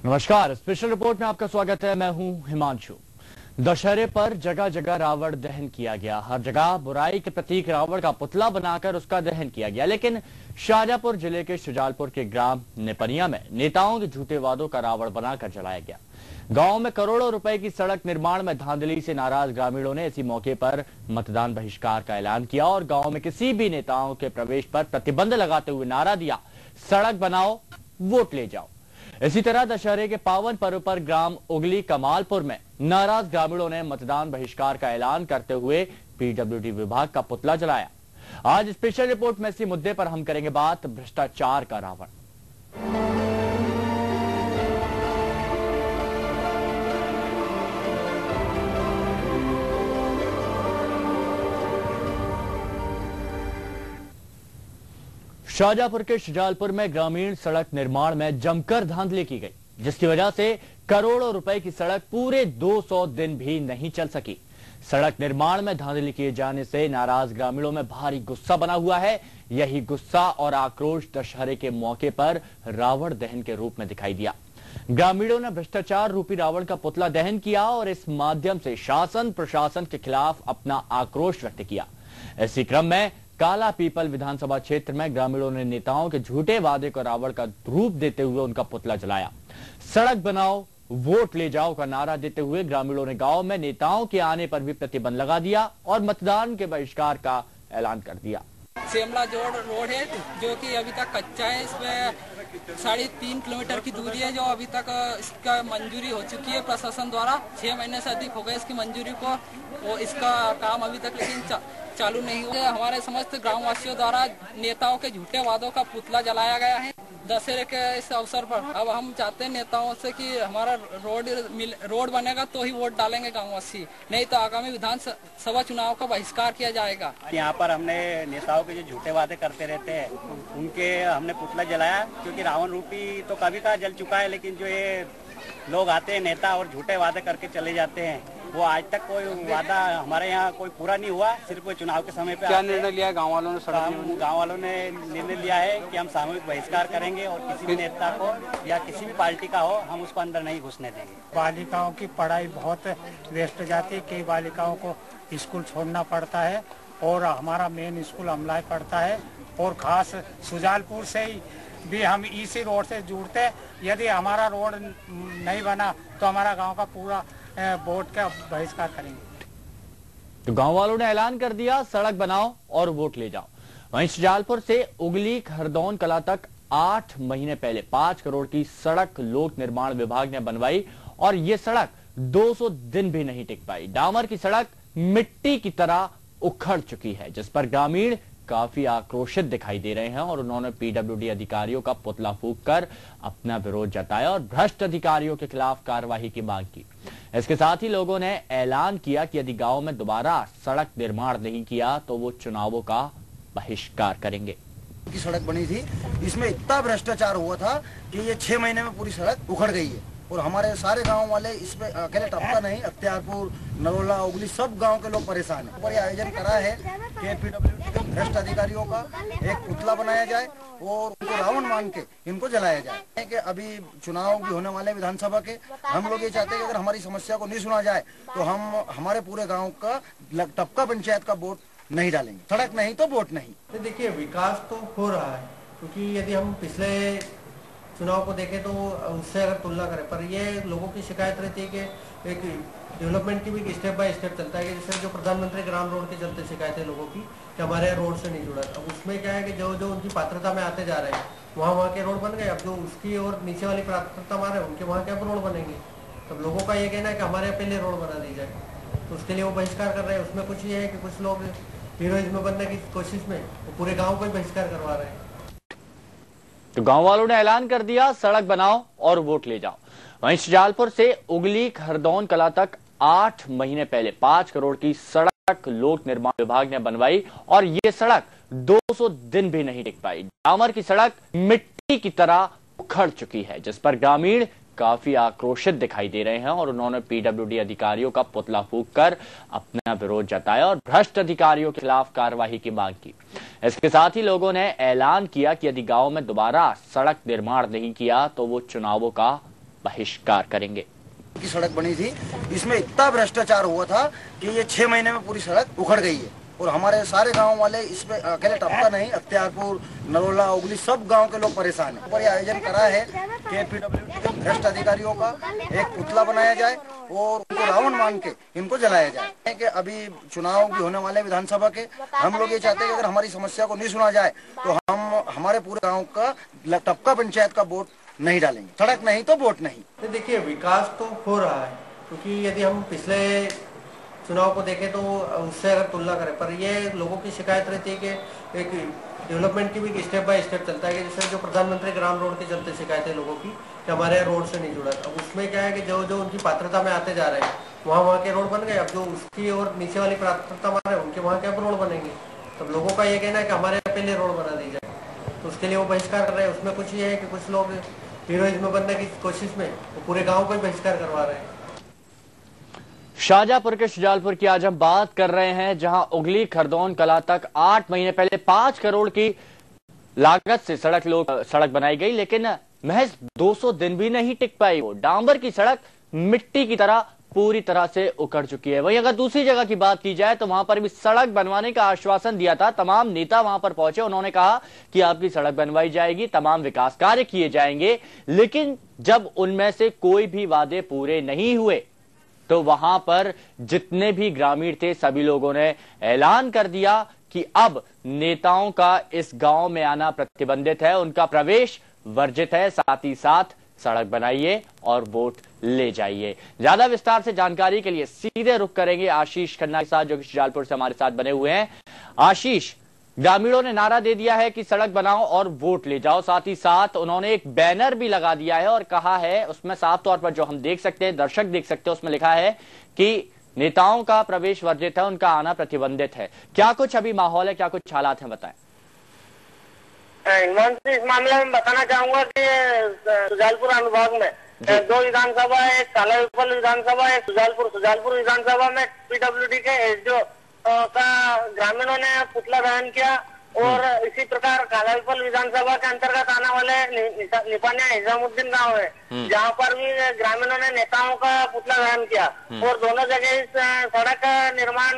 नमस्कार, special report में आपका स्वागत है। मैं हूं हिमांशु। दशहरे पर जगह जगह रावण दहन किया गया। हर जगह बुराई के प्रतीक रावण का पुतला बनाकर उसका दहन किया गया। लेकिन शाजापुर जिले के शुजालपुर के ग्राम नेपनिया में नेताओं के झूठे वादों का रावण बनाकर जलाया गया। गांव में करोड़ों रुपए की सड़क निर्माण में धांधली से नाराज ग्रामीणों ने इसी मौके पर मतदान बहिष्कार का ऐलान किया और गांव में किसी भी नेताओं के प्रवेश पर प्रतिबंध लगाते हुए नारा दिया, सड़क बनाओ, वोट ले जाओ। इसी तरह दशहरे के पावन पर्व पर ग्राम उगली कमालपुर में नाराज ग्रामीणों ने मतदान बहिष्कार का ऐलान करते हुए पीडब्ल्यूडी विभाग का पुतला जलाया। आज स्पेशल रिपोर्ट में इसी मुद्दे पर हम करेंगे बात, भ्रष्टाचार का रावण। शाजापुर के शुजालपुर में ग्रामीण सड़क निर्माण में जमकर धांधली की गई, जिसकी वजह से करोड़ों रुपए की सड़क पूरे 200 दिन भी नहीं चल सकी। सड़क निर्माण में धांधली किए जाने से नाराज ग्रामीणों में भारी गुस्सा बना हुआ है। यही गुस्सा और आक्रोश दशहरे के मौके पर रावण दहन के रूप में दिखाई दिया। ग्रामीणों ने भ्रष्टाचार रूपी रावण का पुतला दहन किया और इस माध्यम से शासन प्रशासन के खिलाफ अपना आक्रोश व्यक्त किया। इसी क्रम में काला पीपल विधानसभा क्षेत्र में ग्रामीणों ने नेताओं के झूठे वादे को रावण का रूप देते हुए उनका पुतला जलाया। सड़क बनाओ, वोट ले जाओ का नारा देते हुए ग्रामीणों ने गांव में नेताओं के आने पर भी प्रतिबंध लगा दिया और मतदान के बहिष्कार का ऐलान कर दिया। सेमला जोड़ रोड है जो कि अभी तक कच्चा है। इसमें 3.5 किलोमीटर की दूरी है जो अभी तक इसका मंजूरी हो चुकी है प्रशासन द्वारा। 6 महीने से अधिक हो गए इसकी मंजूरी को, और इसका काम अभी तक लेकिन चालू नहीं हुआ। हमारे समस्त ग्रामवासियों द्वारा नेताओं के झूठे वादों का पुतला जलाया गया है दशहरे के इस अवसर पर। अब हम चाहते हैं नेताओं से कि हमारा रोड बनेगा तो ही वोट डालेंगे गांववासी, नहीं तो आगामी विधानसभा चुनाव का बहिष्कार किया जाएगा। यहाँ पर हमने नेताओं के जो झूठे वादे करते रहते हैं उनके हमने पुतला जलाया, क्योंकि रावण रूपी तो कभी का जल चुका है, लेकिन जो ये लोग आते हैं नेता और झूठे वादे करके चले जाते हैं, वो आज तक कोई वादा हमारे यहाँ कोई पूरा नहीं हुआ। सिर्फ चुनाव के समय पे क्या निर्णय लिया है गाँव वालों ने? गाँव वालों ने निर्णय लिया है कि हम सामूहिक बहिष्कार करेंगे और किसी भी नेता को या किसी भी पार्टी का हो हम उसको अंदर नहीं घुसने देंगे। बालिकाओं की पढ़ाई बहुत वेस्ट जाती है, कई बालिकाओं को स्कूल छोड़ना पड़ता है और हमारा मेन स्कूल अमलाई पड़ता है। और खास शुजालपुर से ही भी हम इसी रोड से जुड़ते, यदि हमारा रोड नहीं बना तो हमारा गाँव का पूरा वोट का बहिष्कार करेंगे। तो गांव वालों ने ऐलान कर दिया, सड़क बनाओ और वोट ले जाओ। वहीं शुजालपुर से उगली खरदौन कला तक 8 महीने पहले 5 करोड़ की सड़क लोक निर्माण विभाग ने बनवाई और ये सड़क 200 दिन भी नहीं टिक पाई। डामर की सड़क मिट्टी की तरह उखड़ चुकी है, जिस पर ग्रामीण काफी आक्रोशित दिखाई दे रहे हैं और उन्होंने पीडब्ल्यूडी अधिकारियों का पुतला फूंककर अपना विरोध जताया और भ्रष्ट अधिकारियों के खिलाफ कार्रवाई की मांग की। इसके साथ ही लोगों ने ऐलान किया कि यदि गांव में दोबारा सड़क निर्माण नहीं किया तो वो चुनावों का बहिष्कार करेंगे। की सड़क बनी थी, इसमें इतना भ्रष्टाचार हुआ था कि ये 6 महीने में पूरी सड़क उखड़ गई है और हमारे सारे गांव वाले इसमें अकेले टपका नहीं, अख्तियारपुर, नरोला, उगली सब गांव के लोग परेशान हैं। पर ये आयोजन करा है कि पीडब्ल्यूडी के भ्रष्ट अधिकारियों का एक पुतला बनाया जाए और उनको रावण मान के इनको जलाया जाए। कि अभी चुनाव भी होने वाले विधानसभा के, हम लोग ये चाहते हैं कि अगर हमारी समस्या को नहीं सुना जाए तो हम हमारे पूरे गाँव का टपका पंचायत का वोट नहीं डालेंगे। सड़क नहीं तो वोट नहीं। तो देखिए, विकास तो हो रहा है, क्योंकि यदि हम पिछले चुनाव को देखें तो उससे अगर तुलना करें, पर ये लोगों की शिकायत रहती है कि एक डेवलपमेंट की भी स्टेप बाय स्टेप चलता है। कि जैसे जो प्रधानमंत्री ग्राम रोड के चलते शिकायत है लोगों की कि हमारे रोड से नहीं जुड़ा। अब उसमें क्या है कि जो जो उनकी पात्रता में आते जा रहे हैं वहाँ के रोड बन गए। अब जो उसकी और नीचे वाली पात्रता मारे उनके वहाँ के अब रोड बनेंगे। तब लोगों का ये कहना है कि हमारे यहाँ पहले रोड बना दी जाए, तो उसके लिए वो बहिष्कार कर रहे हैं। उसमें कुछ ये है कि कुछ लोग हीरोइज्म बनने की कोशिश में वो पूरे गाँव को ही बहिष्कार करवा रहे हैं। तो गांव वालों ने ऐलान कर दिया, सड़क बनाओ और वोट ले जाओ। वहीं शुजालपुर से उगली खरदौन कला तक 8 महीने पहले 5 करोड़ की सड़क लोक निर्माण विभाग ने बनवाई और ये सड़क 200 दिन भी नहीं टिक पाई। डामर की सड़क मिट्टी की तरह उखड़ चुकी है, जिस पर ग्रामीण काफी आक्रोशित दिखाई दे रहे हैं और उन्होंने पीडब्ल्यूडी अधिकारियों का पुतला फूंककर अपना विरोध जताया और भ्रष्ट अधिकारियों के खिलाफ कार्रवाई की मांग की। इसके साथ ही लोगों ने ऐलान किया कि यदि गांव में दोबारा सड़क निर्माण नहीं किया तो वो चुनावों का बहिष्कार करेंगे। की सड़क बनी थी, इसमें इतना भ्रष्टाचार हुआ था कि ये 6 महीने में पूरी सड़क उखड़ गई है और हमारे सारे गांव वाले इसमें अकेले टपका नहीं, अख्तियारपुर, नरोला, उगली सब गांव के लोग परेशान हैं। पर ये आयोजन करा है कि पीडब्ल्यूडी के भ्रष्ट अधिकारियों का एक पुतला बनाया जाए और उनको रावण मान के इनको जलाया जाए। कि अभी चुनाव भी होने वाले विधानसभा के, हम लोग ये चाहते हैं कि अगर हमारी समस्या को नहीं सुना जाए तो हम हमारे पूरे गाँव का टपका पंचायत का वोट नहीं डालेंगे, सड़क नहीं तो वोट नहीं। देखिए, विकास तो हो रहा है, क्योंकि यदि हम पिछले चुनाव को देखें तो उससे अगर तुलना करें, पर ये लोगों की शिकायत रहती है कि एक डेवलपमेंट की भी स्टेप बाय स्टेप चलता है कि जैसे जो प्रधानमंत्री ग्राम रोड के चलते शिकायत है लोगों की कि हमारे रोड से नहीं जुड़ा। अब उसमें क्या है कि जो जो उनकी पात्रता में आते जा रहे हैं वहाँ के रोड बन गए, अब जो उसकी और नीचे वाली पात्रता में उनके वहाँ के अब रोड बनेंगे। तब लोगों का ये कहना है कि हमारे पहले रोड बना दी जाए, तो उसके लिए वो बहिष्कार कर रहे हैं। उसमें कुछ ये है कि कुछ लोग हीरोइज्म बनने की कोशिश में वो पूरे गांव को ही बहिष्कार करवा रहे हैं। शाहजहांपुर के शुजालपुर की आज हम बात कर रहे हैं, जहां उगली खरदौन कला तक 8 महीने पहले 5 करोड़ की लागत से सड़क बनाई गई, लेकिन महज 200 दिन भी नहीं टिक पाई। वो डांबर की सड़क मिट्टी की तरह पूरी तरह से उखड़ चुकी है। वहीं अगर दूसरी जगह की बात की जाए तो वहां पर भी सड़क बनवाने का आश्वासन दिया था। तमाम नेता वहां पर पहुंचे, उन्होंने कहा कि आपकी सड़क बनवाई जाएगी, तमाम विकास कार्य किए जाएंगे, लेकिन जब उनमें से कोई भी वादे पूरे नहीं हुए तो वहां पर जितने भी ग्रामीण थे सभी लोगों ने ऐलान कर दिया कि अब नेताओं का इस गांव में आना प्रतिबंधित है, उनका प्रवेश वर्जित है, साथ ही साथ सड़क बनाइए और वोट ले जाइए। ज्यादा विस्तार से जानकारी के लिए सीधे रुख करेंगे आशीष खन्ना के साथ, जो कि शुजालपुर से हमारे साथ बने हुए हैं। आशीष, ग्रामीणों ने नारा दे दिया है कि सड़क बनाओ और वोट ले जाओ, साथ ही साथ उन्होंने एक बैनर भी लगा दिया है और कहा है, उसमें साफ तौर पर जो हम देख सकते हैं, दर्शक देख सकते हैं, उसमें लिखा है कि नेताओं का प्रवेश वर्जित है, उनका आना प्रतिबंधित है। क्या कुछ अभी माहौल है, क्या कुछ हालात हैं, बताएं। इस मामले में बताना चाहूंगा कि शुजालपुर अनुभाग में 2 विधानसभा है, एक कालापीपल विधानसभा है, शुजालपुर विधानसभा में पीडब्ल्यूडी के एसडीओ का ग्रामीणों ने पुतला दहन किया और इसी प्रकार कालापीपल विधानसभा के अंतर्गत आने वाले निपानिया हिजामुद्दीन गांव है, जहां पर भी ग्रामीणों ने नेताओं का पुतला दहन किया और दोनों जगह इस सड़क निर्माण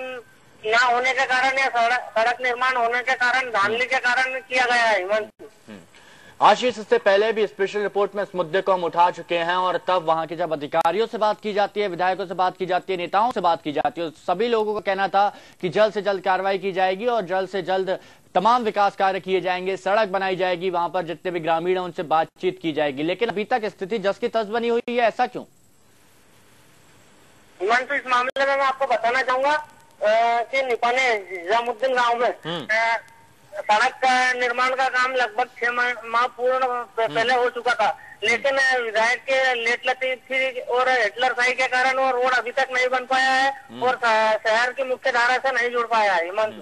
न होने के कारण या सड़क निर्माण होने के कारण, धांधली के कारण किया गया है। हिमांशु, आशीष, इससे पहले भी स्पेशल रिपोर्ट में इस मुद्दे को हम उठा चुके हैं और तब वहां के जब अधिकारियों से बात की जाती है, विधायकों से बात की जाती है, नेताओं से बात की जाती है, सभी लोगों का कहना था कि जल्द से जल्द कार्रवाई की जाएगी और जल्द से जल्द तमाम विकास कार्य किए जाएंगे, सड़क बनाई जाएगी, वहां पर जितने भी ग्रामीण हैं उनसे बातचीत की जाएगी। लेकिन अभी तक स्थिति जस की तस बनी हुई है, ऐसा क्यों? हिमांशु, इस मामले में मैं आपको बताना चाहूंगा कि निपानिया हिजामुद्दीन गाँव में सड़क का निर्माण का काम लगभग 6 माह पूर्ण पहले हो चुका था, लेकिन विधायक के लेट लतीफी और हिटलर शाही के कारण वो रोड अभी तक नहीं बन पाया है और शहर की मुख्य धारा से नहीं जुड़ पाया है। हिमांशु,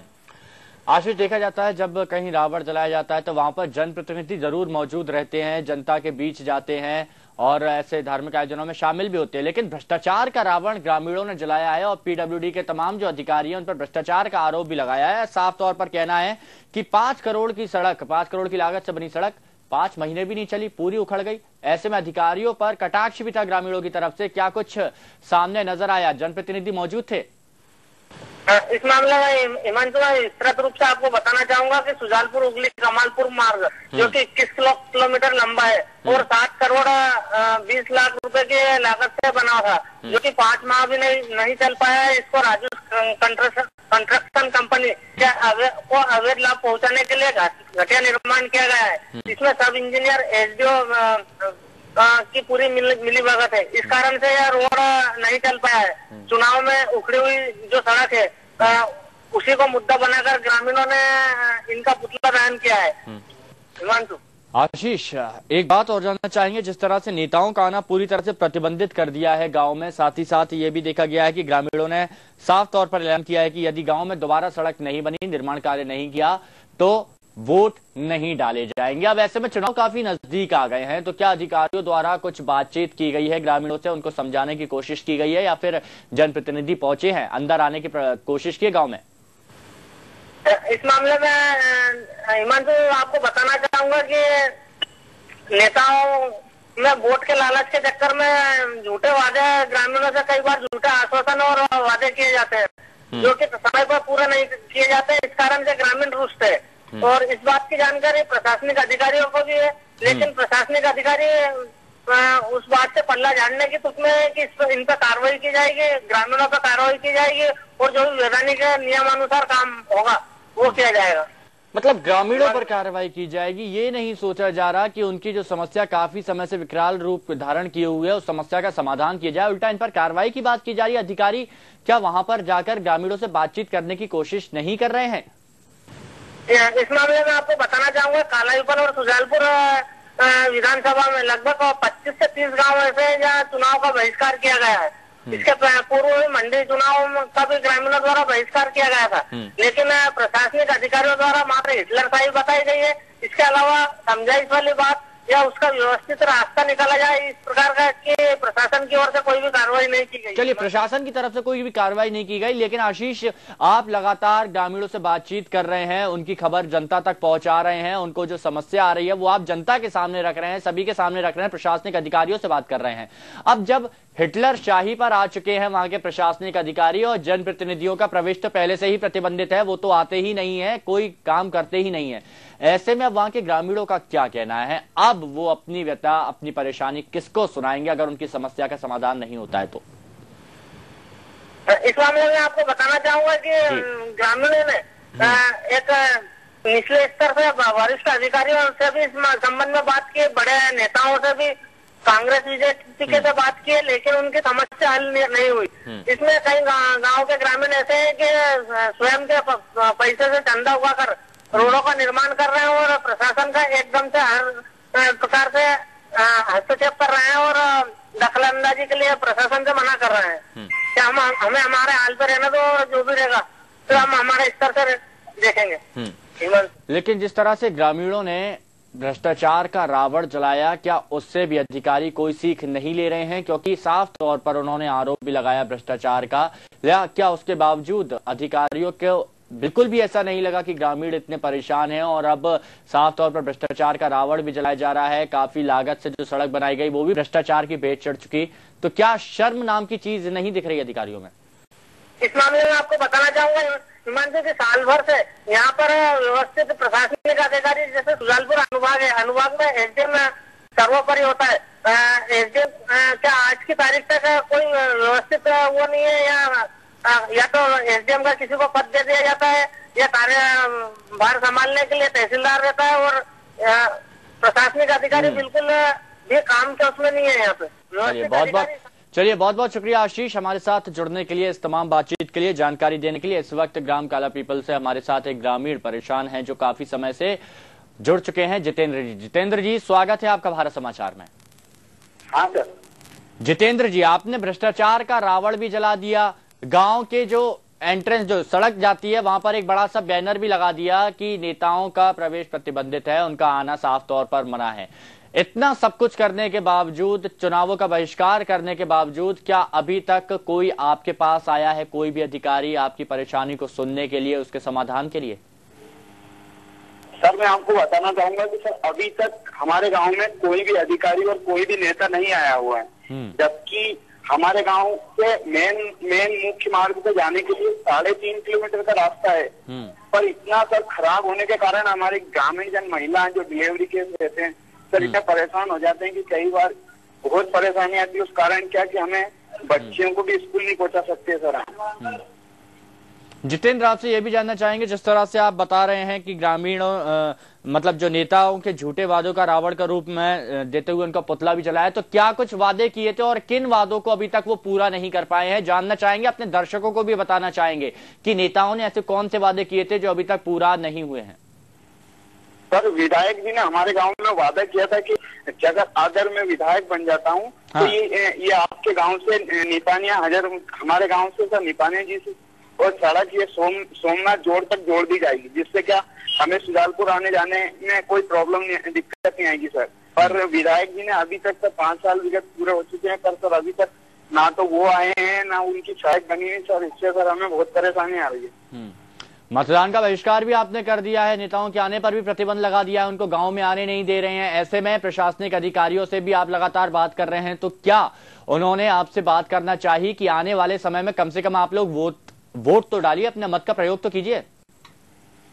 आशीष, देखा जाता है जब कहीं रावण जलाया जाता है तो वहां पर जनप्रतिनिधि जरूर मौजूद रहते हैं, जनता के बीच जाते हैं और ऐसे धार्मिक आयोजनों में शामिल भी होते हैं, लेकिन भ्रष्टाचार का रावण ग्रामीणों ने जलाया है और पीडब्ल्यूडी के तमाम जो अधिकारी हैं उन पर भ्रष्टाचार का आरोप भी लगाया है। साफ तौर पर कहना है कि 5 करोड़ की सड़क, 5 करोड़ की लागत से बनी सड़क 5 महीने भी नहीं चली, पूरी उखड़ गई। ऐसे में अधिकारियों पर कटाक्ष भी था ग्रामीणों की तरफ से। क्या कुछ सामने नजर आया? जनप्रतिनिधि मौजूद थे? इस मामले में हिमांशु, विस्तृत रूप से आपको बताना चाहूंगा कि शुजालपुर उगली कमालपुर मार्ग जो कि 21 किलोमीटर लंबा है और 7 करोड़ 20 लाख रुपए की लागत से बना था, जो कि 5 माह भी नहीं चल पाया है। इसको राजू कंस्ट्रक्शन कंपनी को अवैध लाभ पहुंचाने के लिए घटिया निर्माण किया गया है। इसमें सब इंजीनियर एसडीओ की पूरी मिलीभगत है। इस कारण से यह रोड नहीं चल पाया है। चुनाव में उखड़ी हुई जो सड़क है उसी को मुद्दा बनाकर ग्रामीणों ने इनका पुतला दहन किया है। हिमांशु, आशीष, एक बात और जानना चाहेंगे, जिस तरह से नेताओं का आना पूरी तरह से प्रतिबंधित कर दिया है गांव में, साथ ही साथ ये भी देखा गया है कि ग्रामीणों ने साफ तौर पर ऐलान किया है कि यदि गांव में दोबारा सड़क नहीं बनी, निर्माण कार्य नहीं किया तो वोट नहीं डाले जाएंगे। अब ऐसे में चुनाव काफी नजदीक आ गए हैं, तो क्या अधिकारियों द्वारा कुछ बातचीत की गई है ग्रामीणों से, उनको समझाने की कोशिश की गई है या फिर जनप्रतिनिधि पहुंचे हैं, अंदर आने की कोशिश की गांव में? इस मामले में हिमांशु आपको बताना चाहूंगा कि नेताओं में वोट के लालच के चक्कर में झूठे वादे ग्रामीणों से कई बार झूठे आश्वासन और वादे किए जाते हैं जो कि समय पर पूरा नहीं किए जाते। इस कारण से ग्रामीण रुष्ट है और इस बात की जानकारी प्रशासनिक अधिकारियों को भी है, लेकिन प्रशासनिक अधिकारी उस बात से पल्ला झाड़ने की तुक में है कि इन पर कार्रवाई की जाएगी, ग्रामीणों पर कार्रवाई की जाएगी और जो भी वैधानिक नियमानुसार काम होगा वो किया जाएगा। मतलब ग्रामीणों पर कार्रवाई की जाएगी, ये नहीं सोचा जा रहा कि उनकी जो समस्या काफी समय से विकराल रूप धारण किए हुए है उस समस्या का समाधान किया जाए, उल्टा इन पर कार्रवाई की बात की जा रही है। अधिकारी क्या वहां पर जाकर ग्रामीणों से बातचीत करने की कोशिश नहीं कर रहे हैं? इस मामले में आपको बताना चाहूंगा, कालायुपल और सुजालपुर विधानसभा में लगभग 25 से 30 गाँव ऐसे हैं जहाँ चुनाव का बहिष्कार किया गया है। इसके पूर्व में मंडी चुनाव का भी ग्रामीणों द्वारा बहिष्कार किया गया था, लेकिन प्रशासनिक अधिकारियों द्वारा मात्र हिटलरशाही बताई गई है। इसके अलावा समझाइश वाली बात या उसका व्यवस्थित रास्ता निकाला जाए, इस प्रकार का कि प्रशासन की ओर से कोई भी कार्रवाई नहीं की गई। चलिए, प्रशासन की तरफ से कोई भी कार्रवाई नहीं की गई, लेकिन आशीष आप लगातार ग्रामीणों से बातचीत कर रहे हैं, उनकी खबर जनता तक पहुंचा रहे हैं, उनको जो समस्या आ रही है वो आप जनता के सामने रख रहे हैं, सभी के सामने रख रहे हैं, प्रशासनिक अधिकारियों से बात कर रहे हैं। अब जब हिटलर शाही पर आ चुके हैं वहां के प्रशासनिक अधिकारी और जनप्रतिनिधियों का प्रवेश तो पहले से ही प्रतिबंधित है, वो तो आते ही नहीं है, कोई काम करते ही नहीं है, ऐसे में अब वहां के ग्रामीणों का क्या कहना है? अब वो अपनी व्यथा, अपनी परेशानी किसको सुनाएंगे अगर उनकी समस्या का समाधान नहीं होता है तो? इस मामले में आपको बताना चाहूंगा कि ग्रामीणों ने एक निचले स्तर से वरिष्ठ अधिकारियों से भी इस संबंध में बात की, बड़े नेताओं से भी, कांग्रेस बीजेपी के से बात की है, लेकिन उनकी समस्या हल नहीं हुई। इसमें कई गांव के ग्रामीण ऐसे हैं कि स्वयं के पैसे से चंदा हुआ कर रोडों का निर्माण कर रहे हैं और प्रशासन का एकदम से हर प्रकार से हस्तक्षेप कर रहे हैं और दखलंदाजी के लिए प्रशासन से मना कर रहे हैं कि हमें हमारे हाल पे रहना दो, जो भी रहेगा तो हम हमारे स्तर से देखेंगे। लेकिन जिस तरह से ग्रामीणों ने भ्रष्टाचार का रावण जलाया, क्या उससे भी अधिकारी कोई सीख नहीं ले रहे हैं? क्योंकि साफ तौर पर उन्होंने आरोप भी लगाया भ्रष्टाचार का, या क्या उसके बावजूद अधिकारियों को बिल्कुल भी ऐसा नहीं लगा कि ग्रामीण इतने परेशान हैं और अब साफ तौर पर भ्रष्टाचार का रावण भी जलाया जा रहा है, काफी लागत से जो सड़क बनाई गई वो भी भ्रष्टाचार की भेंट चढ़ चुकी, तो क्या शर्म नाम की चीज नहीं दिख रही अधिकारियों में? इस मामले में आपको बताना चाहूंगा हिमांशु कि साल भर से यहाँ पर व्यवस्थित प्रशासनिक अधिकारी जैसे सुजालपुर अनुभाग है, अनुभाग में एसडीएम सर्वोपरि होता है। एसडीएम क्या आज की तारीख तक कोई व्यवस्थित वो नहीं है, या तो एसडीएम का किसी को पद दे दिया जाता है या कार्यभार संभालने के लिए तहसीलदार रहता है और प्रशासनिक अधिकारी बिल्कुल भी काम के उसमें नहीं है यहाँ पे। चलिए बहुत बहुत शुक्रिया आशीष, हमारे साथ जुड़ने के लिए, इस तमाम बातचीत के लिए, जानकारी देने के लिए। इस वक्त ग्राम काला पीपल से हमारे साथ एक ग्रामीण परेशान हैं जो काफी समय से जुड़ चुके हैं, जितेंद्र जी। जितेंद्र जी, स्वागत है आपका भारत समाचार में। हाँ सर। जितेंद्र जी, आपने भ्रष्टाचार का रावण भी जला दिया, गांव के जो एंट्रेंस जो सड़क जाती है वहां पर एक बड़ा सा बैनर भी लगा दिया कि नेताओं का प्रवेश प्रतिबंधित है, उनका आना साफ तौर पर मना है। इतना सब कुछ करने के बावजूद, चुनावों का बहिष्कार करने के बावजूद, क्या अभी तक कोई आपके पास आया है, कोई भी अधिकारी आपकी परेशानी को सुनने के लिए, उसके समाधान के लिए? सर, मैं आपको बताना चाहूंगा कि सर अभी तक हमारे गांव में कोई भी अधिकारी और कोई भी नेता नहीं आया हुआ है, जबकि हमारे गांव के मेन मुख्य मार्ग पे जाने के लिए 3.5 किलोमीटर का रास्ता है, पर इतना सर खराब होने के कारण हमारे ग्रामीण जन महिलाएं जो डिलीवरी केस रहते हैं सर इतना परेशान हो जाते हैं कि कई बार बहुत परेशानी आती है। उस कारण क्या कि हमें बच्चियों को भी स्कूल नहीं पहुंचा सकते सर। जितेंद्र, आपसे ये भी जानना चाहेंगे, जिस तरह से आप बता रहे हैं कि ग्रामीण मतलब जो नेताओं के झूठे वादों का रावण का रूप में देते हुए उनका पुतला भी जलाया, तो क्या कुछ वादे किए थे और किन वादों को अभी तक वो पूरा नहीं कर पाए हैं? जानना चाहेंगे, अपने दर्शकों को भी बताना चाहेंगे कि नेताओं ने ऐसे कौन से वादे किए थे जो अभी तक पूरा नहीं हुए हैं? सर, विधायक जी ने हमारे गांव में वादा किया था कि अगर मैं विधायक बन जाता हूं तो ये आपके गांव से निपानिया हमारे गांव से सर निपानिया जी से और सड़क ये सोमनाथ जोड़ तक जोड़ दी जाएगी, जिससे क्या हमें सुजालपुर आने जाने में कोई प्रॉब्लम नहीं, दिक्कत नहीं आएगी सर। पर विधायक जी ने अभी तक सर 5 साल विगत पूरे हो चुके हैं, पर सर अभी तक ना तो वो आए हैं ना उनकी सहायक बनी है सर। इससे सर हमें बहुत परेशानी आ रही है। मतदान का बहिष्कार भी आपने कर दिया है, नेताओं के आने पर भी प्रतिबंध लगा दिया है, उनको गांव में आने नहीं दे रहे हैं। ऐसे में प्रशासनिक अधिकारियों से भी आप लगातार बात कर रहे हैं, तो क्या उन्होंने आपसे बात करना चाहिए कि आने वाले समय में कम से कम आप लोग वोट तो डालिए, अपने मत का प्रयोग तो कीजिए।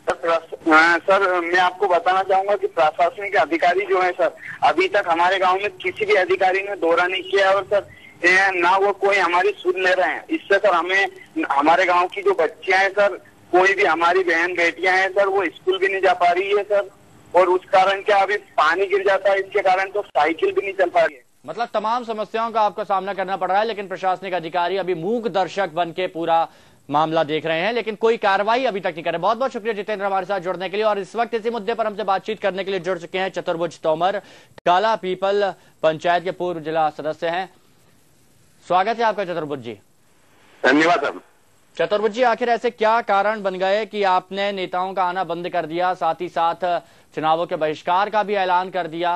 सर मैं आपको बताना चाहूंगा कि प्रशासनिक अधिकारी जो है सर, अभी तक हमारे गांव में किसी भी अधिकारी ने दौरा नहीं किया और सर ना वो कोई हमारी सुन ले रहे हैं। इससे सर हमें हमारे गांव की जो बच्चियां हैं सर, कोई भी हमारी बहन बेटियां हैं सर, वो स्कूल भी नहीं जा पा रही है सर। और उस कारण क्या अभी पानी गिर जाता है, इसके कारण तो साइकिल भी नहीं चल पा रही है। मतलब तमाम समस्याओं का आपको सामना करना पड़ रहा है, लेकिन प्रशासनिक अधिकारी अभी मूक दर्शक बन के पूरा मामला देख रहे हैं, लेकिन कोई कार्रवाई अभी तक नहीं कर रहे। बहुत बहुत शुक्रिया जितेंद्र हमारे साथ जुड़ने के लिए। और इस वक्त इसी मुद्दे पर हमसे बातचीत करने के लिए जुड़ चुके हैं चतुर्भुज तोमर, काला पीपल पंचायत के पूर्व जिला सदस्य हैं। स्वागत है आपका चतुर्भुज जी। धन्यवाद सर। चतुर्भुज जी, आखिर ऐसे क्या कारण बन गए कि आपने नेताओं का आना बंद कर दिया, साथ ही साथ चुनावों के बहिष्कार का भी ऐलान कर दिया?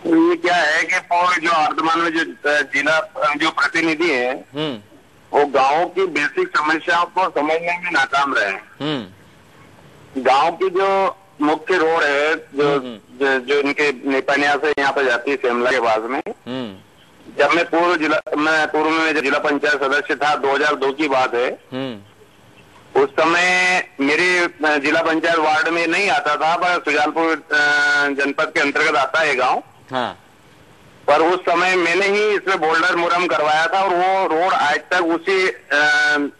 ये क्या है कि जो वर्तमान में जो जिला जो प्रतिनिधि है वो गांव की बेसिक समस्याओं को समझने में नाकाम रहे हैं। गांव की जो मुख्य रोड है जो इनके निपनिया से यहाँ पे जाती है शिमला के पास में, जब मैं पूर्व में जिला पंचायत सदस्य था, 2002 की बात है, उस समय मेरी जिला पंचायत वार्ड में नहीं आता था, पर सुजालपुर जनपद के अंतर्गत आता है गांव। हाँ। पर उस समय मैंने ही इसमें बोल्डर मुरम करवाया था और वो रोड आज तक उसी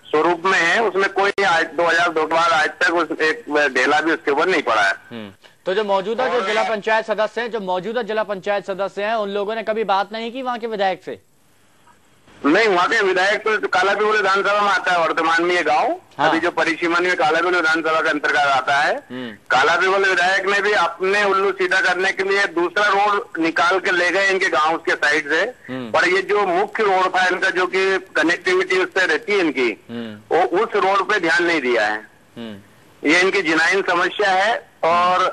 स्वरूप में है, उसमें कोई 2002 के बाद आज तक उस एक ढेला भी उसके ऊपर नहीं पड़ा है। तो जो मौजूदा जो जिला पंचायत सदस्य हैं, उन लोगों ने कभी बात नहीं की वहाँ के विधायक से? नहीं, वहाँ के विधायक तो कालापीपल विधानसभा में आता है वर्तमान में ये गांव। हाँ। अभी जो परिसीमन में कालापीपल विधानसभा के अंतर्गत आता है, कालापीपल विधायक ने भी अपने उल्लू सीधा करने के लिए दूसरा रोड निकाल के ले गए इनके गांव के साइड से। पर ये जो मुख्य रोड था इनका, जो कि कनेक्टिविटी उससे रहती है इनकी, वो उस रोड पे ध्यान नहीं दिया है। ये इनकी जिनाइन समस्या है और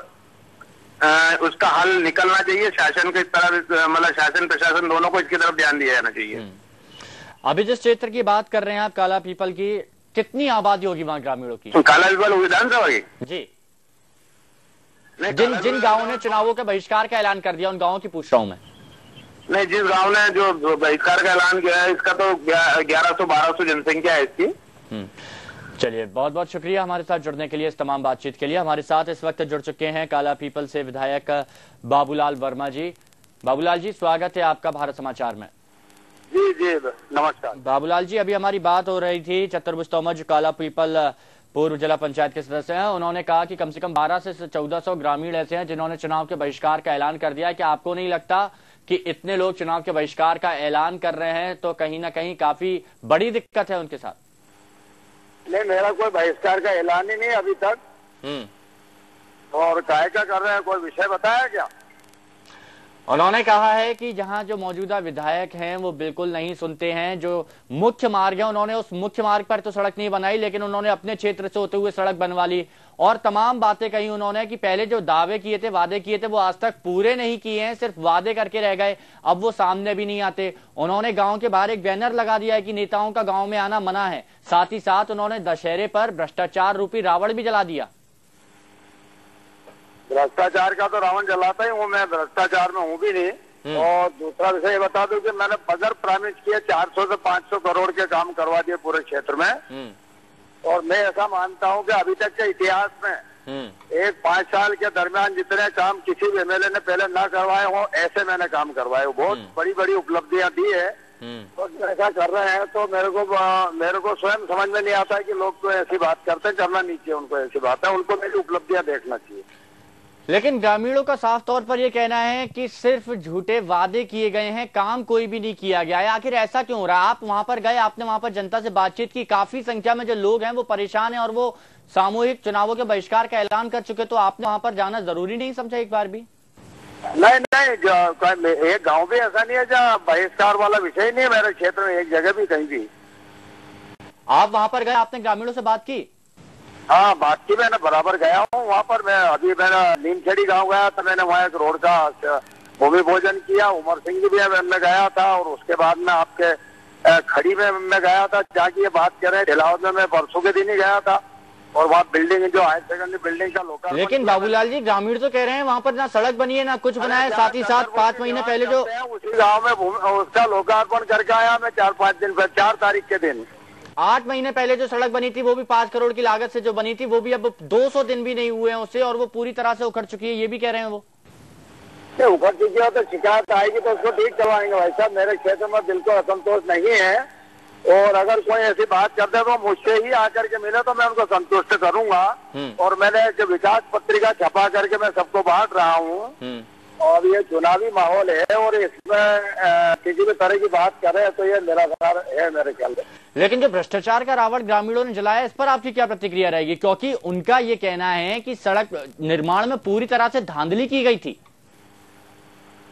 उसका हल निकलना चाहिए। शासन की तरफ, मतलब शासन प्रशासन दोनों को इसकी तरफ ध्यान दिया जाना चाहिए। अभी जिस क्षेत्र की बात कर रहे हैं आप, काला पीपल की, कितनी आबादी होगी वहाँ ग्रामीणों की? काला पीपल विधानसभा की जी, जिन गांवों ने चुनावों के बहिष्कार का ऐलान कर दिया, उन गांवों की पूछ रहा हूँ मैं। नहीं, जिस गांव ने जो बहिष्कार का ऐलान किया है, इसका तो 1100-1200 जनसंख्या है इसकी। चलिए, बहुत बहुत शुक्रिया हमारे साथ जुड़ने के लिए, इस तमाम बातचीत के लिए। हमारे साथ इस वक्त जुड़ चुके हैं काला पीपल से विधायक बाबूलाल वर्मा जी। बाबूलाल जी, स्वागत है आपका भारत समाचार में। जी जी, नमस्कार। बाबूलाल जी, अभी हमारी बात हो रही थी चतुर्भुज तोमर जो काला पीपल पूर्व जिला पंचायत के सदस्य हैं, उन्होंने कहा कि कम से कम 1200 से 1400 ग्रामीण ऐसे हैं जिन्होंने चुनाव के बहिष्कार का ऐलान कर दिया है। क्या आपको नहीं लगता कि इतने लोग चुनाव के बहिष्कार का ऐलान कर रहे हैं तो कहीं ना कहीं काफी बड़ी दिक्कत है उनके साथ? नहीं, मेरा कोई बहिष्कार का ऐलान ही नहीं अभी तक। और काहे का कर रहे हैं, कोई विषय बताया क्या? उन्होंने कहा है कि जहां जो मौजूदा विधायक हैं वो बिल्कुल नहीं सुनते हैं। जो मुख्य मार्ग है, उन्होंने उस मुख्य मार्ग पर तो सड़क नहीं बनाई, लेकिन उन्होंने अपने क्षेत्र से होते हुए सड़क बनवा ली और तमाम बातें कही उन्होंने कि पहले जो दावे किए थे, वादे किए थे, वो आज तक पूरे नहीं किए हैं, सिर्फ वादे करके रह गए, अब वो सामने भी नहीं आते। उन्होंने गांव के बाहर एक बैनर लगा दिया है कि नेताओं का गांव में आना मना है। साथ ही साथ उन्होंने दशहरे पर भ्रष्टाचार रूपी रावण भी जला दिया। भ्रष्टाचार का तो रावण जलाता ही हूँ मैं, भ्रष्टाचार में हूँ भी नहीं। और दूसरा विषय बता दूं कि मैंने बगैर प्रॉमिस किए 400 से 500 करोड़ के काम करवा दिए पूरे क्षेत्र में। और मैं ऐसा मानता हूं कि अभी तक के इतिहास में एक 5 साल के दरमियान जितने काम किसी भी एमएलए ने पहले ना करवाए हो, ऐसे मैंने काम करवाए हो। बहुत बड़ी बड़ी उपलब्धियां दी है। तो ऐसा कर रहे हैं तो मेरे को स्वयं समझ में नहीं आता है कि लोग तो ऐसी बात करते हैं, करना नहीं चाहिए उनको ऐसी बात है, उनको मेरी उपलब्धियां देखना चाहिए। लेकिन ग्रामीणों का साफ तौर पर यह कहना है कि सिर्फ झूठे वादे किए गए हैं, काम कोई भी नहीं किया गया है। आखिर ऐसा क्यों हो रहा है? आप वहां पर गए, आपने वहां पर जनता से बातचीत की, काफी संख्या में जो लोग हैं वो परेशान हैं और वो सामूहिक चुनावों के बहिष्कार का ऐलान कर चुके, तो आपने वहां पर जाना जरूरी नहीं समझा एक बार भी? नहीं, एक गाँव भी ऐसा नहीं है जहाँ बहिष्कार वाला विषय नहीं है मेरे क्षेत्र में, एक जगह भी कहीं भी। आप वहां पर गए, आपने ग्रामीणों से बात की? हाँ, बात की, मैंने बराबर गया हूँ वहाँ पर। मैं अभी मैंने नीमखेड़ी गांव गया था, मैंने वहाँ एक रोड का भूमि पूजन किया। उमर सिंह जी भी मैं गया था और उसके बाद में आपके खड़ी में मैं गया था, जाके ये बात कर रहे हैं। ढिलावत में मैं परसों के दिन ही गया था और वहाँ बिल्डिंग जो हायर सेकेंडरी बिल्डिंग का लोकार्पण। लेकिन बाबूलाल जी, ग्रामीण तो कह रहे हैं वहाँ पर ना सड़क बनी है ना कुछ बना है, साथ ही साथ 5 महीने पहले जो उसी गाँव में उसका लोकार्पण करके आया मैं 4-5 दिन पहले, 4 तारीख के दिन। 8 महीने पहले जो सड़क बनी थी वो भी 5 करोड़ की लागत से जो बनी थी, वो भी अब 200 दिन भी नहीं हुए हैं उससे, और वो पूरी तरह से उखड़ चुकी है, ये भी कह रहे हैं वो। उखड़ चुकी है तो शिकायत आएगी तो उसको ठीक करवाएंगे भाई साहब। मेरे क्षेत्र में बिल्कुल असंतोष नहीं है, और अगर कोई ऐसी बात करते हैं तो मुझसे ही आकर के मिले तो मैं उनको संतुष्ट करूंगा। और मैंने जो विकास पत्रिका छपा करके मैं सबको बांट रहा हूँ, और ये चुनावी माहौल है और इसमें किसी भी तरह की बात करे तो ये निराधार है मेरे ख्याल से। लेकिन जो भ्रष्टाचार का रावण ग्रामीणों ने जलाया, इस पर आपकी क्या प्रतिक्रिया रहेगी? क्योंकि उनका ये कहना है कि सड़क निर्माण में पूरी तरह से धांधली की गई थी।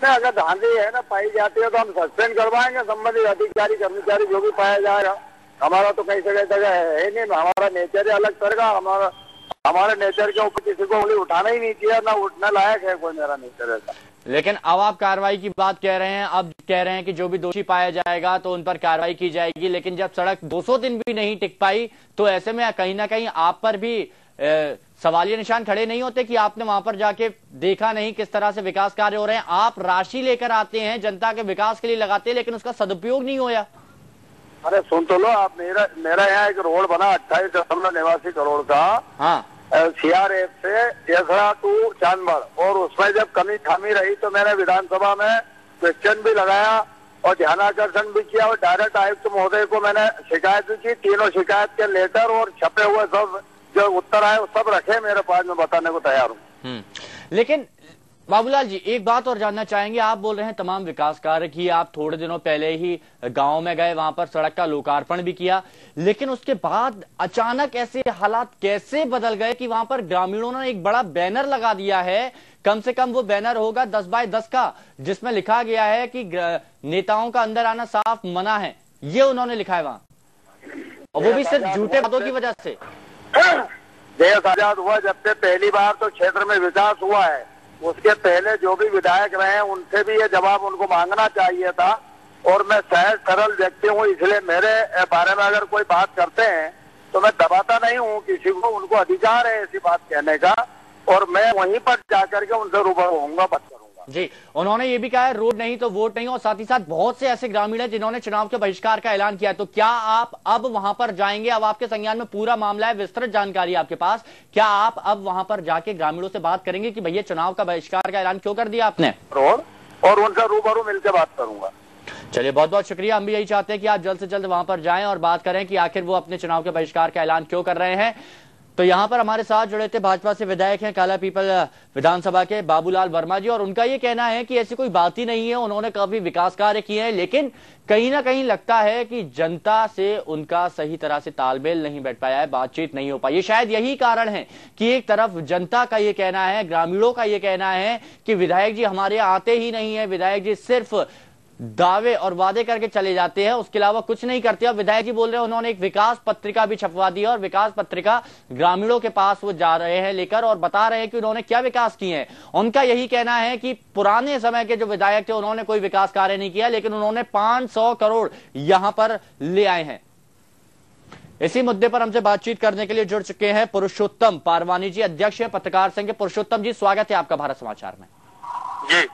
अगर धांधली है ना पाई जाती है तो हम सस्पेंड करवाएंगे संबंधित अधिकारी कर्मचारी जो भी पाया जाएगा। हमारा तो कहीं से जगह है नहीं, हमारा नेचर है अलग तरह का। हमारे नेचर के ऊपर किसी को उंगली उठाना ही नहीं चाहिए, ना उठने लायक है कोई मेरा नेचर ऐसा। लेकिन अब आप कार्रवाई की बात कह रहे हैं, अब कह रहे हैं कि जो भी दोषी पाया जाएगा तो उन पर कार्रवाई की जाएगी। लेकिन जब सड़क 200 दिन भी नहीं टिक पाई तो ऐसे में कहीं ना कहीं आप पर भी सवालिया निशान खड़े नहीं होते कि आपने वहां पर जाके देखा नहीं किस तरह से विकास कार्य हो रहे हैं? आप राशि लेकर आते हैं, जनता के विकास के लिए लगाते हैं, लेकिन उसका सदुपयोग नहीं होया। अरे सुन तो लो आप, मेरा यहाँ एक रोड बना 28.89 करोड़ का। हाँ। CRF से येसरा टू चांदबड़, और उसमें जब कमी खामी रही तो मैंने विधानसभा में क्वेश्चन भी लगाया और ध्यानाकर्षण भी किया, और डायरेक्ट आयुक्त महोदय को मैंने शिकायत भी की। तीनों शिकायत के लेटर और छपे हुए सब जो उत्तर आए सब रखे मेरे पास, में बताने को तैयार हूँ। लेकिन बाबूलाल जी, एक बात और जानना चाहेंगे। आप बोल रहे हैं तमाम विकास कार्य किए, आप थोड़े दिनों पहले ही गांव में गए, वहां पर सड़क का लोकार्पण भी किया, लेकिन उसके बाद अचानक ऐसे हालात कैसे बदल गए कि वहां पर ग्रामीणों ने एक बड़ा बैनर लगा दिया है? कम से कम वो बैनर होगा 10 बाय 10 का, जिसमें लिखा गया है कि नेताओं का अंदर आना साफ मना है, ये उन्होंने लिखा है वहां, और वो भी सिर्फ झूठे बातों की वजह से। देश आजाद हुआ जब से पहली बार तो क्षेत्र में विकास हुआ है, उसके पहले जो भी विधायक रहे हैं उनसे भी ये जवाब उनको मांगना चाहिए था। और मैं सहज सरल व्यक्ति हूँ, इसलिए मेरे बारे में अगर कोई बात करते हैं तो मैं दबाता नहीं हूँ किसी को, उनको अधिकार है ऐसी बात कहने का, और मैं वहीं पर जाकर के उनसे रूबरू होऊंगा, बात करूंगा। जी, उन्होंने ये भी कहा है रोड नहीं तो वोट नहीं, और साथ ही साथ बहुत से ऐसे ग्रामीण हैं जिन्होंने चुनाव के बहिष्कार का ऐलान किया है। तो क्या आप अब वहां पर जाएंगे? अब आपके संज्ञान में पूरा मामला है, विस्तृत जानकारी आपके पास, क्या आप अब वहां पर जाके ग्रामीणों से बात करेंगे कि भैया चुनाव का बहिष्कार का ऐलान क्यों कर दिया आपने? और उनसे रूबरू मिलकर बात करूंगा। चलिए, बहुत बहुत शुक्रिया। हम भी यही चाहते हैं कि आप जल्द से जल्द वहां पर जाएं और बात करें कि आखिर वो अपने चुनाव के बहिष्कार का ऐलान क्यों कर रहे हैं। तो यहां पर हमारे साथ जुड़े थे भाजपा से विधायक हैं काला पीपल विधानसभा के बाबूलाल वर्मा जी, और उनका ये कहना है कि ऐसी कोई बात ही नहीं है, उन्होंने काफी विकास कार्य किए हैं, लेकिन कहीं ना कहीं लगता है कि जनता से उनका सही तरह से तालमेल नहीं बैठ पाया है, बातचीत नहीं हो पाई है। शायद यही कारण है कि एक तरफ जनता का ये कहना है, ग्रामीणों का ये कहना है कि विधायक जी हमारे यहाँ आते ही नहीं है, विधायक जी सिर्फ दावे और वादे करके चले जाते हैं, उसके अलावा कुछ नहीं करते। और विधायक जी बोल रहे हैं उन्होंने एक विकास पत्रिका भी छपवा दी है, और विकास पत्रिका ग्रामीणों के पास वो जा रहे हैं लेकर, और बता रहे हैं कि उन्होंने क्या विकास किए हैं। उनका यही कहना है कि पुराने समय के जो विधायक थे उन्होंने कोई विकास कार्य नहीं किया, लेकिन उन्होंने 500 करोड़ यहां पर ले आए हैं। इसी मुद्दे पर हमसे बातचीत करने के लिए जुड़ चुके हैं पुरुषोत्तम पारवानी जी, अध्यक्ष है पत्रकार संघ के। पुरुषोत्तम जी, स्वागत है आपका भारत समाचार में। जी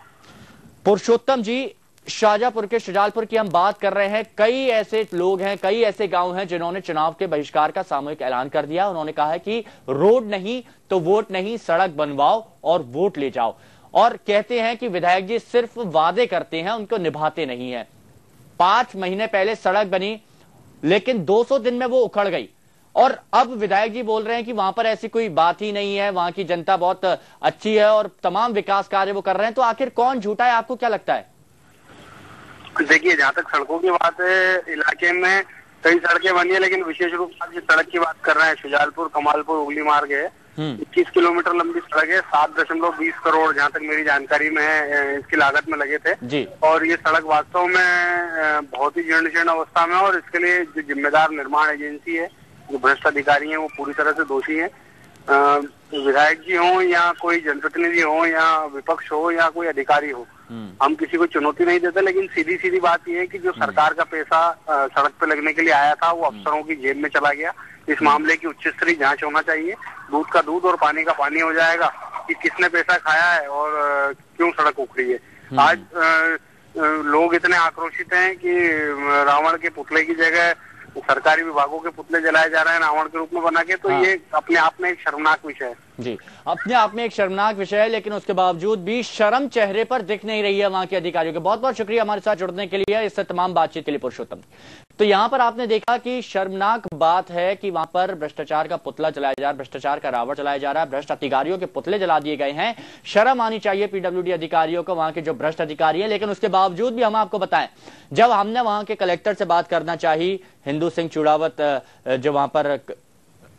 पुरुषोत्तम जी, शाहजहांपुर के शुजालपुर की हम बात कर रहे हैं। कई ऐसे लोग हैं, कई ऐसे गांव हैं जिन्होंने चुनाव के बहिष्कार का सामूहिक ऐलान कर दिया। उन्होंने कहा है कि रोड नहीं तो वोट नहीं, सड़क बनवाओ और वोट ले जाओ, और कहते हैं कि विधायक जी सिर्फ वादे करते हैं, उनको निभाते नहीं है। 5 महीने पहले सड़क बनी, लेकिन 200 दिन में वो उखड़ गई, और अब विधायक जी बोल रहे हैं कि वहां पर ऐसी कोई बात ही नहीं है, वहां की जनता बहुत अच्छी है और तमाम विकास कार्य वो कर रहे हैं। तो आखिर कौन झूठा है, आपको क्या लगता है? देखिए, जहाँ तक सड़कों की बात है, इलाके में कई सड़कें बनी है, लेकिन विशेष रूप से जिस सड़क की बात कर रहे हैं, शुजालपुर कमालपुर उगली मार्ग है, 21 किलोमीटर लंबी सड़क है, 7.20 करोड़ जहाँ तक मेरी जानकारी में है इसकी लागत में लगे थे जी। और ये सड़क वास्तव में बहुत ही जीर्ण शीर्ण अवस्था में, और इसके लिए जो जिम्मेदार निर्माण एजेंसी है, जो भ्रष्ट अधिकारी है, वो पूरी तरह से दोषी है। विधायक जी हो या कोई जनप्रतिनिधि हो या विपक्ष हो या कोई अधिकारी हो, हम किसी को चुनौती नहीं देते, लेकिन सीधी सीधी बात यह है कि जो सरकार का पैसा सड़क पे लगने के लिए आया था वो अफसरों की जेब में चला गया। इस मामले की उच्च स्तरीय जांच होना चाहिए। दूध का दूध और पानी का पानी हो जाएगा कि किसने पैसा खाया है और क्यों सड़क उखड़ी है। आज लोग इतने आक्रोशित हैं कि रावण के पुतले की जगह सरकारी विभागों के पुतले जलाए जा रहे हैं रावण के रूप में बना के, तो ये अपने आप में एक शर्मनाक विषय है। जी, अपने आप में एक शर्मनाक विषय है, लेकिन उसके बावजूद भी शर्म चेहरे पर दिख नहीं रही है वहां के अधिकारियों के। बहुत बहुत शुक्रिया हमारे साथ जुड़ने के लिए, इससे तमाम बातचीत के लिए पुरुषोत्तम। तो यहां पर आपने देखा कि शर्मनाक बात है कि वहां पर भ्रष्टाचार का पुतला जलाया जा रहा है, भ्रष्टाचार का रावण जलाया जा रहा है, भ्रष्ट अधिकारियों के पुतले जला दिए गए हैं। शर्म आनी चाहिए पीडब्ल्यूडी अधिकारियों को, वहां के जो भ्रष्ट अधिकारी है। लेकिन उसके बावजूद भी हम आपको बताएं, जब हमने वहां के कलेक्टर से बात करना चाही, हिंदू सिंह चूड़ावत जो वहां पर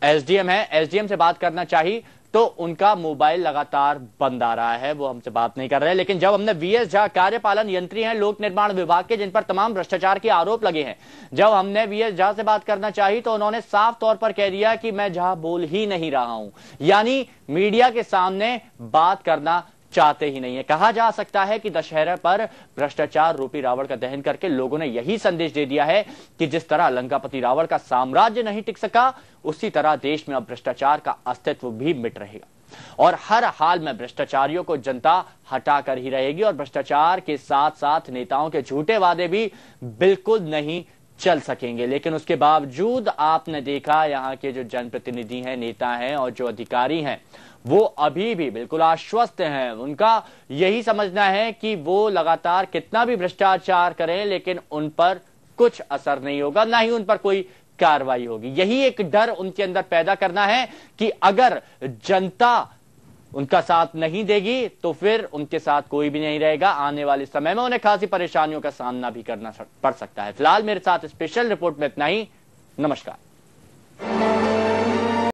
एसडीएम है, एसडीएम से बात करना चाहिए तो उनका मोबाइल लगातार बंद आ रहा है, वो हमसे बात नहीं कर रहे। लेकिन जब हमने वीएस झा कार्यपालन यंत्री हैं लोक निर्माण विभाग के, जिन पर तमाम भ्रष्टाचार के आरोप लगे हैं, जब हमने वीएस झा से बात करना चाहिए तो उन्होंने साफ तौर पर कह दिया कि मैं झा बोल ही नहीं रहा हूं, यानी मीडिया के सामने बात करना चाहते ही नहीं है। कहा जा सकता है कि दशहरे पर भ्रष्टाचार रूपी रावण का दहन करके लोगों ने यही संदेश दे दिया है कि जिस तरह लंकापति रावण का साम्राज्य नहीं टिक सका, उसी तरह देश में अब भ्रष्टाचार का अस्तित्व भी मिट रहेगा और हर हाल में भ्रष्टाचारियों को जनता हटा कर ही रहेगी। और भ्रष्टाचार के साथ साथ नेताओं के झूठे वादे भी बिल्कुल नहीं चल सकेंगे। लेकिन उसके बावजूद आपने देखा यहाँ के जो जनप्रतिनिधि हैं, नेता हैं और जो अधिकारी हैं, वो अभी भी बिल्कुल आश्वस्त हैं। उनका यही समझना है कि वो लगातार कितना भी भ्रष्टाचार करें लेकिन उन पर कुछ असर नहीं होगा, ना ही उन पर कोई कार्रवाई होगी। यही एक डर उनके अंदर पैदा करना है कि अगर जनता उनका साथ नहीं देगी तो फिर उनके साथ कोई भी नहीं रहेगा। आने वाले समय में उन्हें खासी परेशानियों का सामना भी करना पड़ सकता है। फिलहाल मेरे साथ स्पेशल रिपोर्ट में इतना ही। नमस्कार।